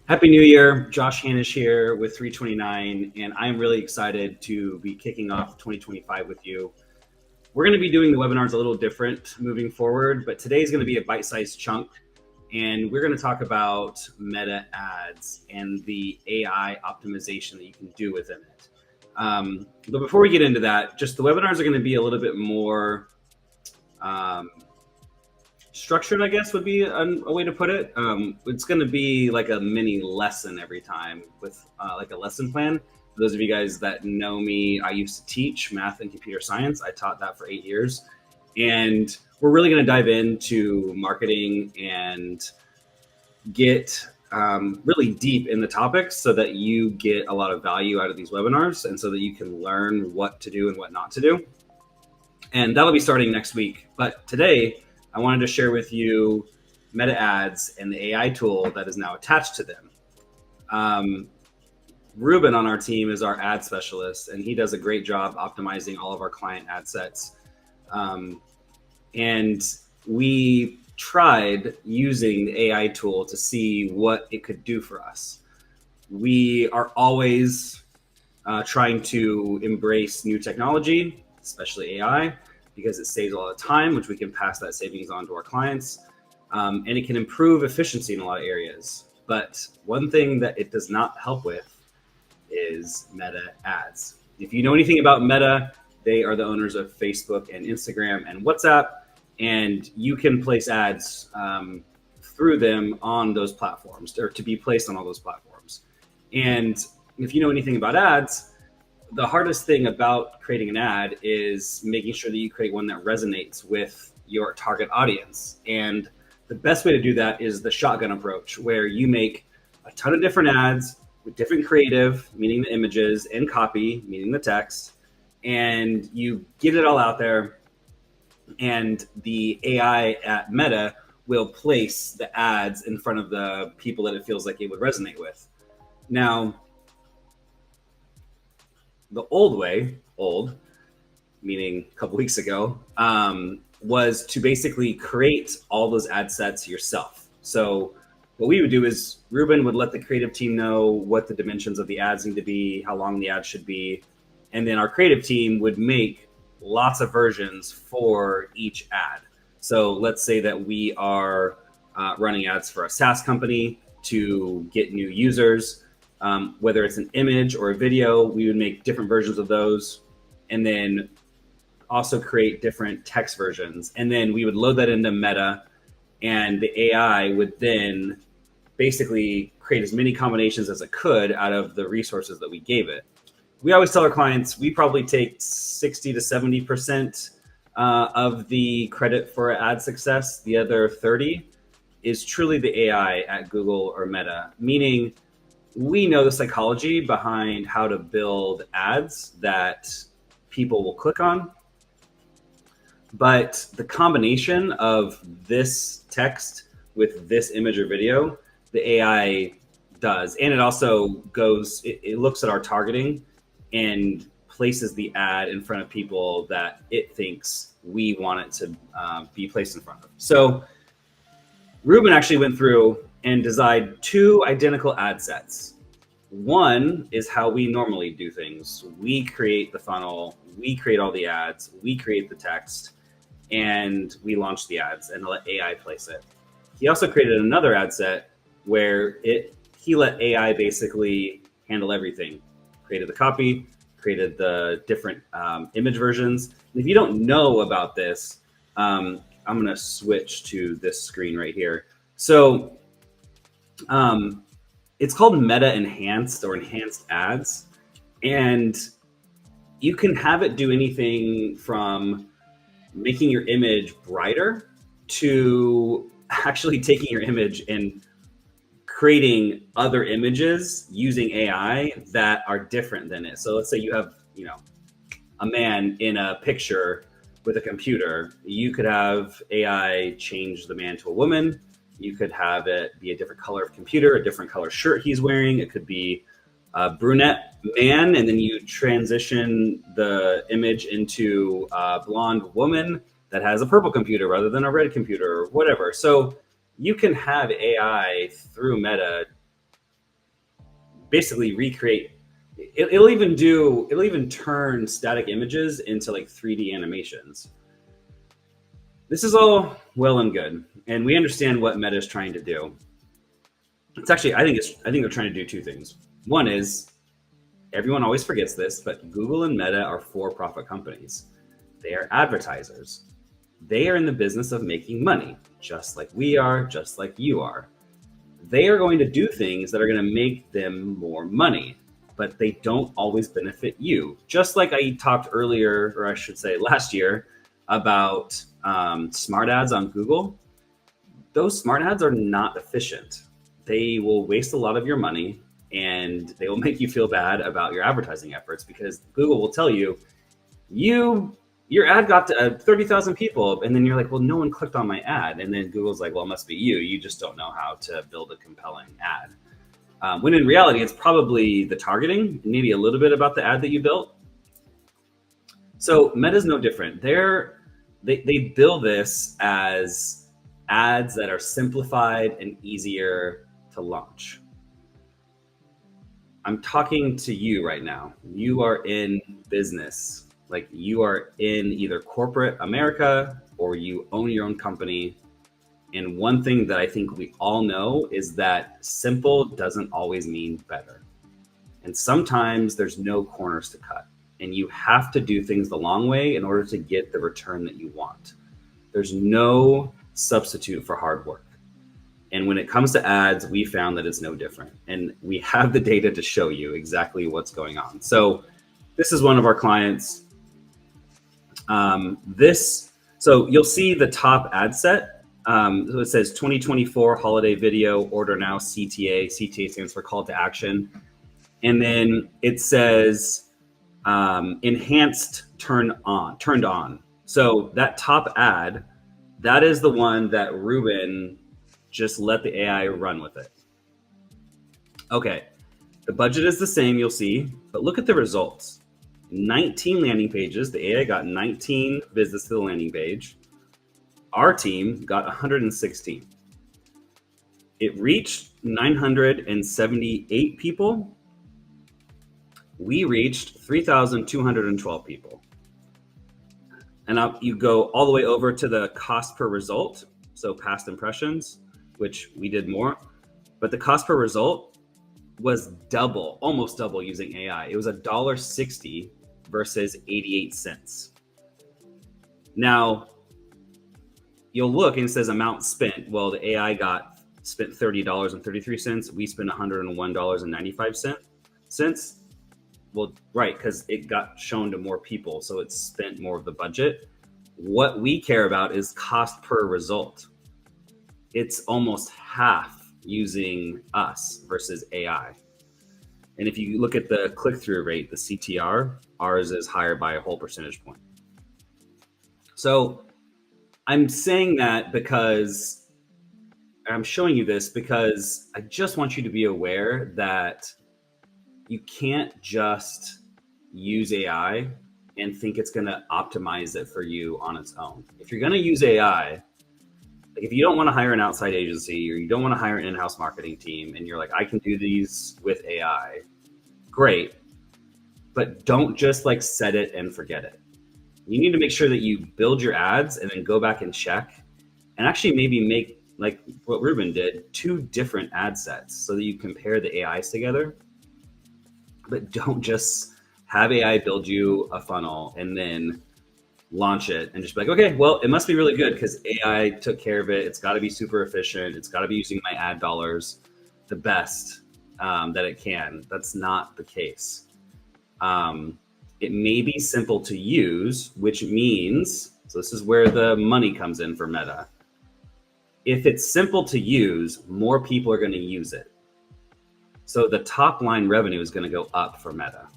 Happy New Year. Josh Hanish here with 329, and I'm really excited to be kicking off 2025 with you. We're going to be doing the webinars a little different moving forward, but today's going to be a bite-sized chunk, and we're going to talk about meta ads and the AI optimization that you can do within it. But before we get into that, just the webinars are going to be a little bit more structured, I guess would be a way to put it. It's going to be like a mini lesson every time with like a lesson plan. For those of you guys that know me, I used to teach math and computer science. I taught that for 8 years. And we're really going to dive into marketing and get really deep in the topics so that you get a lot of value out of these webinars and so that you can learn what to do and what not to do. And that'll be starting next week. But today, I wanted to share with you meta ads and the AI tool that is now attached to them. Ruben on our team is our ad specialist, and he does a great job optimizing all of our client ad sets. And we tried using the AI tool to see what it could do for us. We are always trying to embrace new technology, especially AI, because it saves a lot of time, which we can pass that savings on to our clients. And it can improve efficiency in a lot of areas. But one thing that it does not help with is meta ads. If you know anything about Meta, they are the owners of Facebook and Instagram and WhatsApp, and you can place ads through them on those platforms, or to be placed on all those platforms. And if you know anything about ads, the hardest thing about creating an ad is making sure that you create one that resonates with your target audience. And the best way to do that is the shotgun approach, where you make a ton of different ads with different creative, meaning the images, and copy, meaning the text, and you get it all out there, and the AI at Meta will place the ads in front of the people that it feels like it would resonate with. Now, the old way, meaning a couple weeks ago, was to basically create all those ad sets yourself. So what we would do is Ruben would let the creative team know what the dimensions of the ads need to be, how long the ad should be, and then our creative team would make lots of versions for each ad. So let's say that we are running ads for a SaaS company to get new users. Whether it's an image or a video, we would make different versions of those, and then also create different text versions. And then we would load that into Meta, and the AI would then basically create as many combinations as it could out of the resources that we gave it. We always tell our clients, we probably take 60 to 70% of the credit for ad success. The other 30 is truly the AI at Google or Meta, meaning we know the psychology behind how to build ads that people will click on. But the combination of this text with this image or video, the AI does. And it also goes, it looks at our targeting and places the ad in front of people that it thinks we want it to be placed in front of. So Ruben actually went through and designed 2 identical ad sets. One is how we normally do things. We create the funnel, we create all the ads, we create the text, and we launch the ads and let AI place it. He also created another ad set where he let AI basically handle everything. Created the copy, created the different image versions. And if you don't know about this, I'm going to switch to this screen right here. So it's called Meta Enhanced or Enhanced Ads. And you can have it do anything from making your image brighter to actually taking your image and creating other images using AI that are different than it. So let's say you have, a man in a picture with a computer. You could have AI change the man to a woman. You could have it be a different color of computer, a different color shirt he's wearing. It could be a brunette man, and then you transition the image into a blonde woman that has a purple computer rather than a red computer or whatever. So you can have AI through Meta basically recreate. It'll even turn static images into like 3D animations. This is all well and good, and we understand what Meta is trying to do. It's actually, I think they're trying to do two things. One is, everyone always forgets this, but Google and Meta are for-profit companies. They are advertisers. They are in the business of making money, just like we are, just like you are. They are going to do things that are going to make them more money, but they don't always benefit you. Just like I talked earlier, or I should say last year, about smart ads on Google. Those smart ads are not efficient. They will waste a lot of your money, and they will make you feel bad about your advertising efforts, because Google will tell you, your ad got to 30,000 people, and then you're like, well, no one clicked on my ad. And then Google's like, well, it must be you. You just don't know how to build a compelling ad. When in reality, it's probably the targeting, maybe a little bit about the ad that you built. So Meta's no different. They build this as ads that are simplified and easier to launch. I'm talking to you right now. You are in business. Like, you are in either corporate America or you own your own company. And one thing that I think we all know is that simple doesn't always mean better. And sometimes there's no corners to cut, and you have to do things the long way in order to get the return that you want. There's no substitute for hard work. And when it comes to ads, we found that it's no different. And we have the data to show you exactly what's going on. So this is one of our clients. So you'll see the top ad set. So it says 2024 holiday video, order now, CTA. CTA stands for call to action. And then it says enhanced turned on. So that top ad, that is the one that Ruben just let the AI run with it. Okay, the budget is the same, you'll see, but look at the results. 19 landing pages. The AI got 19 visits to the landing page. Our team got 116. It reached 978 people. We reached 3,212 people. And now you go all the way over to the cost per result. So past impressions, which we did more, but the cost per result was double, almost double using AI. It was $1.60 versus 88 cents. Now, you'll look and it says amount spent. Well, the AI spent $30.33. We spent $101.95. Well, right, because it got shown to more people, so it spent more of the budget. What we care about is cost per result. It's almost half using us versus AI. And if you look at the click-through rate, the CTR, ours is higher by a whole percentage point. So I'm saying that because I'm showing you this because I just want you to be aware that you can't just use AI and think it's going to optimize it for you on its own. If you're going to use AI, like if you don't want to hire an outside agency or you don't want to hire an in-house marketing team and you're like, I can do these with AI, great. But don't just like set it and forget it. You need to make sure that you build your ads and then go back and check and actually maybe make, like what Ruben did, 2 different ad sets so that you compare the AIs together. But don't just have AI build you a funnel and then launch it and just be like, okay, well, it must be really good because AI took care of it. It's got to be super efficient. It's got to be using my ad dollars the best that it can. That's not the case. It may be simple to use, which means, so this is where the money comes in for Meta. If it's simple to use, more people are going to use it. So the top line revenue is going to go up for Meta.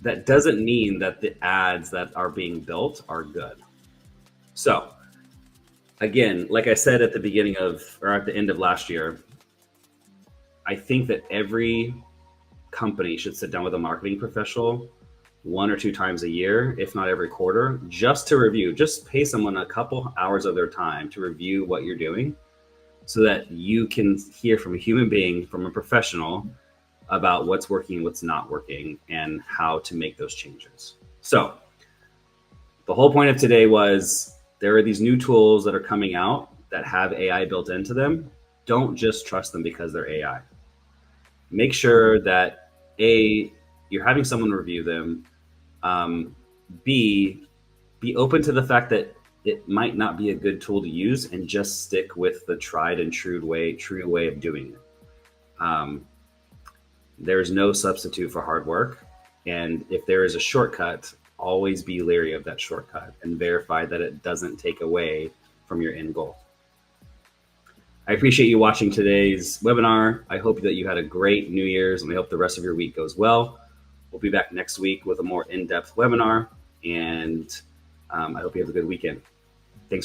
That doesn't mean that the ads that are being built are good. So again, like I said at the beginning of, or at the end of last year, I think that every company should sit down with a marketing professional 1 or 2 times a year, if not every quarter, just to review, just pay someone a couple hours of their time to review what you're doing so that you can hear from a human being, from a professional, about what's working, what's not working, and how to make those changes. So the whole point of today was there are these new tools that are coming out that have AI built into them. Don't just trust them because they're AI. Make sure that A, you're having someone review them. B, be open to the fact that it might not be a good tool to use, and just stick with the tried and true way of doing it. There's no substitute for hard work. And if there is a shortcut, always be leery of that shortcut and verify that it doesn't take away from your end goal. I appreciate you watching today's webinar. I hope that you had a great New Year's, and I hope the rest of your week goes well. We'll be back next week with a more in-depth webinar, and I hope you have a good weekend. Thanks for